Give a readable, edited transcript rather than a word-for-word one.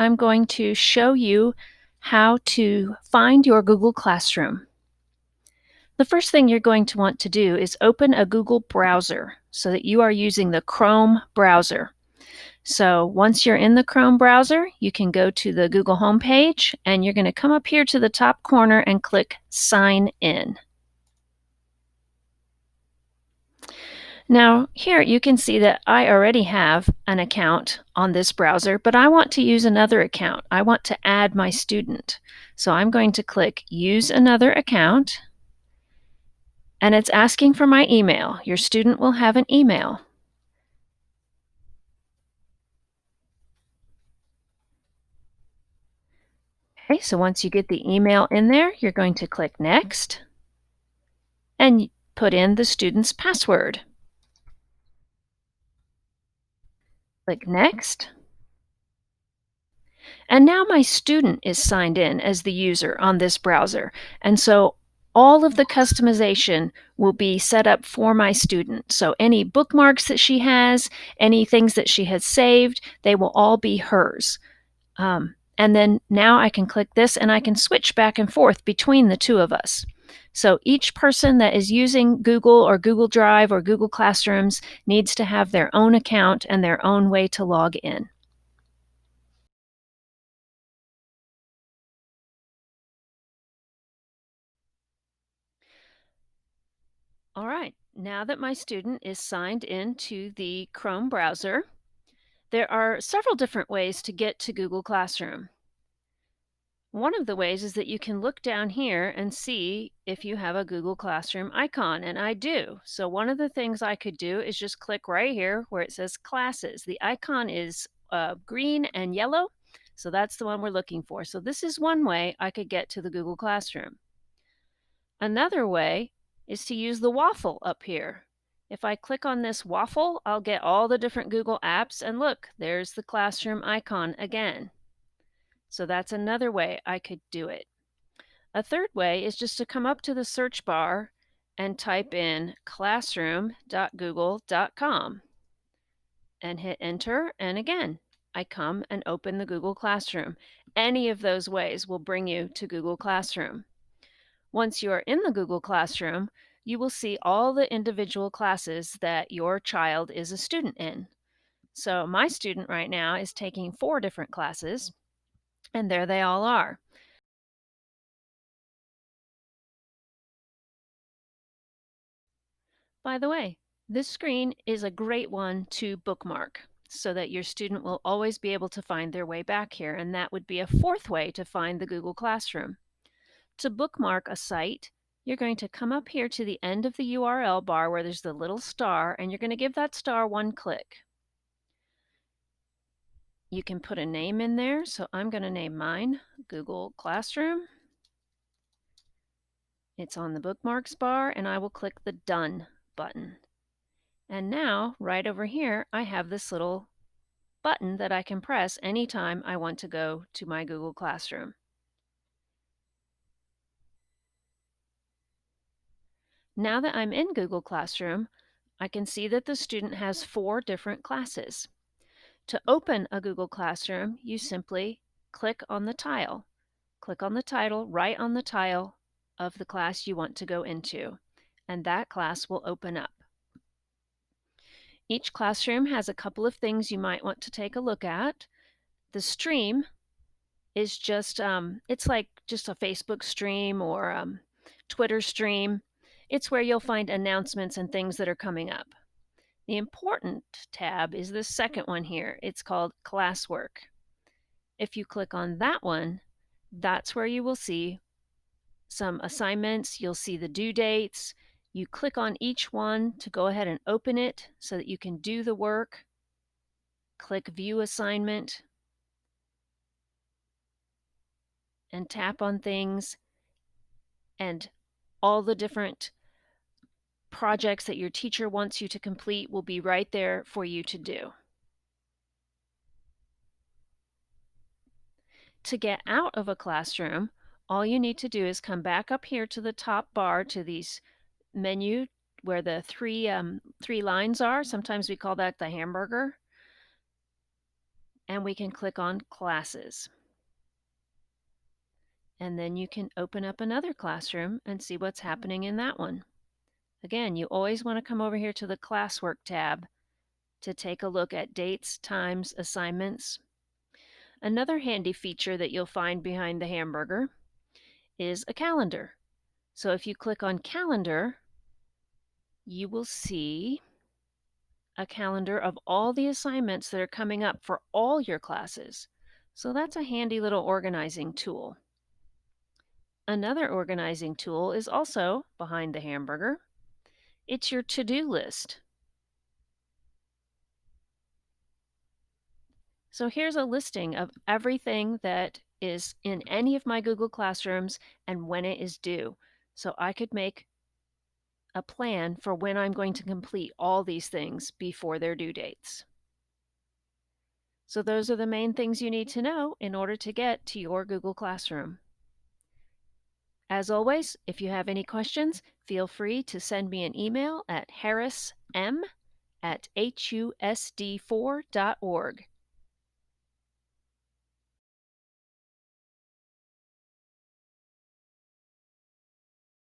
I'm going to show you how to find your Google Classroom. The first thing you're going to want to do is open a Google browser so that you are using the Chrome browser. So once you're in the Chrome browser, you can go to the Google homepage and you're going to come up here to the top corner and click Sign In. Now here you can see that I already have an account on this browser, but I want to use another account. I want to add my student. So I'm going to click Use Another Account, and it's asking for my email. Your student will have an email. Okay, so once you get the email in there, you're going to click Next and put in the student's password. Click Next. And now my student is signed in as the user on this browser. And so all of the customization will be set up for my student. So any bookmarks that she has, any things that she has saved, they will all be hers. And then now I can click this and I can switch back and forth between the two of us. So each person that is using Google or Google Drive or Google Classrooms needs to have their own account and their own way to log in. All right, now that my student is signed into the Chrome browser, there are several different ways to get to Google Classroom. One of the ways is that you can look down here and see if you have a Google Classroom icon, and I do. So one of the things I could do is just click right here where it says Classes. The icon is green and yellow, so that's the one we're looking for. So this is one way I could get to the Google Classroom. Another way is to use the waffle up here. If I click on this waffle, I'll get all the different Google apps, and look, there's the classroom icon again. So that's another way I could do it. A third way is just to come up to the search bar and type in classroom.google.com and hit enter, and again, I come and open the Google Classroom. Any of those ways will bring you to Google Classroom. Once you are in the Google Classroom, you will see all the individual classes that your child is a student in. So my student right now is taking 4 different classes, and there they all are. By the way, this screen is a great one to bookmark so that your student will always be able to find their way back here, and that would be a fourth way to find the Google Classroom. To bookmark a site, you're going to come up here to the end of the URL bar where there's the little star, and you're going to give that star one click. You can put a name in there, so I'm going to name mine Google Classroom. It's on the bookmarks bar, and I will click the Done button. And now, right over here, I have this little button that I can press anytime I want to go to my Google Classroom. Now that I'm in Google Classroom, I can see that the student has 4 different classes. To open a Google Classroom, you simply click on the tile. Click on the title, right on the tile of the class you want to go into, and that class will open up. Each classroom has a couple of things you might want to take a look at. The stream is just, it's like just a Facebook stream or Twitter stream. It's where you'll find announcements and things that are coming up. The important tab is this second one here. It's called Classwork. If you click on that one, that's where you will see some assignments. You'll see the due dates. You click on each one to go ahead and open it so that you can do the work. Click View Assignment and tap on things, and all the different projects that your teacher wants you to complete will be right there for you to do. To get out of a classroom, all you need to do is come back up here to the top bar to these menu where the three lines are. Sometimes we call that the hamburger. and we can click on Classes. And then you can open up another classroom and see what's happening in that one. Again, you always want to come over here to the Classwork tab to take a look at dates, times, assignments. Another handy feature that you'll find behind the hamburger is a calendar. So if you click on Calendar, you will see a calendar of all the assignments that are coming up for all your classes. So that's a handy little organizing tool. Another organizing tool is also behind the hamburger. It's your to-do list. So here's a listing of everything that is in any of my Google Classrooms and when it is due. So I could make a plan for when I'm going to complete all these things before their due dates. So those are the main things you need to know in order to get to your Google Classroom. As always, if you have any questions, feel free to send me an email at harrism@husd4.org.